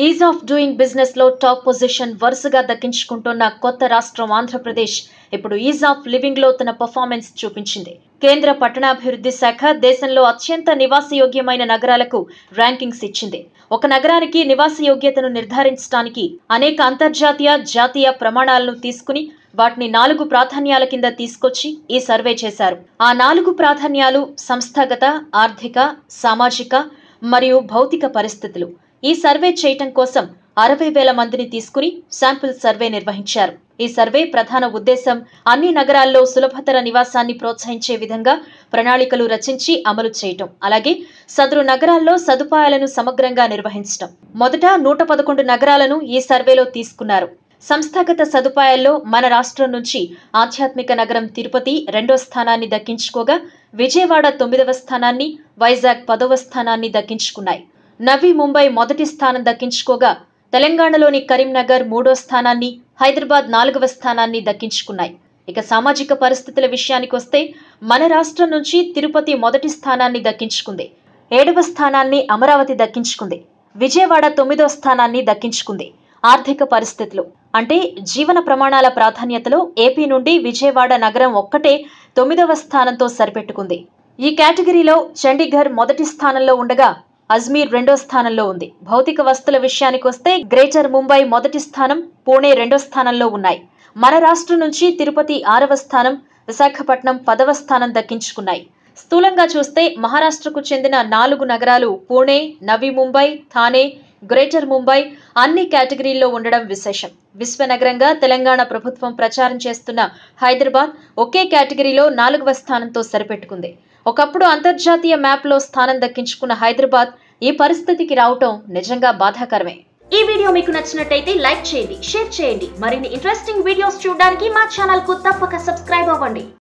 Is of doing business లో top position వరుసగా దక్కించుకుంటున్న కొత్త రాష్ట్రం ఆంధ్రప్రదేశ్ ఇప్పుడు ఈజ్ ఆఫ్ లివింగ్ లో తన పర్ఫార్మెన్స్ చూపించింది. కేంద్ర పట్టణాభివృద్ధి శాఖ దేశంలో అత్యంత నివాసయోగ్యమైన నగరాలకు ర్యాంకింగ్స్ ఇచ్చింది. ఒక నగరానికి నివాసయోగ్యతను నిర్ధారించడానికి అనేక అంతర్జాతీయ, జాతీయ ప్రమాణాలను తీసుకుని వాటిని 4 ప్రాధాన్యాల కింద తీసుకొచ్చి ఈ సర్వే చేశారు. ఆ 4 ప్రాధాన్యాలు సంస్థాగత, ఆర్థిక, సామాజిక మరియు భౌతిక పరిస్థితులు. ఈ సర్వే చేయటం కోసం 60,000 మందిని తీసుకుని శాంపిల్ సర్వే నిర్వహించారు. ఈ సర్వే ప్రధాన ఉద్దేశం అన్ని నగరాల్లో సులభతర నివాసాన్ని ప్రోత్సహించే విధంగా ప్రణాళికలు రచించి అమలు చేయటం, అలాగే సదరు నగరాల్లో సదుపాయాలను సమగ్రంగా నిర్వహించటం. మొదట 111 నగరాలను ఈ సర్వేలో తీసుకున్నారు. సంస్థాగత సదుపాయాల్లో మన రాష్ట్రం నుంచి ఆధ్యాత్మిక నగరం తిరుపతి 2వ స్థానాన్ని దక్కించుకోగా, విజయవాడ 9వ స్థానాన్ని, వైజాగ్ 10వ స్థానాన్ని దక్కించుకున్నాయి. నవీ ముంబై మొదటి స్థానం దక్కించుకోగా, తెలంగాణలోని కరీంనగర్ 3వ స్థానాన్ని, హైదరాబాద్ 4వ స్థానాన్ని దక్కించుకున్నాయి. ఇక సామాజిక పరిస్థితుల విషయానికొస్తే మన రాష్ట్రం నుంచి తిరుపతి మొదటి స్థానాన్ని దక్కించుకుంది. 7వ స్థానాన్ని అమరావతి దక్కించుకుంది. విజయవాడ 9వ స్థానాన్ని దక్కించుకుంది. ఆర్థిక పరిస్థితులు అంటే జీవన ప్రమాణాల ప్రాధాన్యతలో ఏపీ నుండి విజయవాడ నగరం ఒక్కటే 9వ స్థానంతో సరిపెట్టుకుంది. ఈ కేటగిరీలో చండీగఢ్ మొదటి స్థానంలో ఉండగా, అజ్మీర్ 2వ స్థానంలో ఉంది. భౌతిక వస్తువుల విషయానికొస్తే గ్రేటర్ ముంబై మొదటి స్థానం, పూణే 2వ స్థానంలో ఉన్నాయి. మన రాష్ట్రం నుంచి తిరుపతి 6వ స్థానం, విశాఖపట్నం 10వ స్థానం దక్కించుకున్నాయి. స్థూలంగా చూస్తే మహారాష్ట్రకు చెందిన 4 నగరాలు పూణే, నవీ ముంబై, థానే, గ్రేటర్ ముంబై అన్ని కేటగిరీల్లో ఉండడం విశేషం. విశ్వనగరంగా తెలంగాణ ప్రభుత్వం ప్రచారం చేస్తున్న హైదరాబాద్ ఒకే కేటగిరీలో 4వ స్థానంతో సరిపెట్టుకుంది. ఒకప్పుడు అంతర్జాతీయ మ్యాప్లో స్థానం దక్కించుకున్న హైదరాబాద్ ఈ పరిస్థితికి రావటం నిజంగా బాధాకరమే. ఈ వీడియో మీకు నచ్చినట్టయితే లైక్ చేయండి, షేర్ చేయండి. మరిన్ని ఇంట్రెస్టింగ్ వీడియోస్ చూడడానికి మా ఛానల్ కు తప్పక సబ్స్క్రైబ్ అవ్వండి.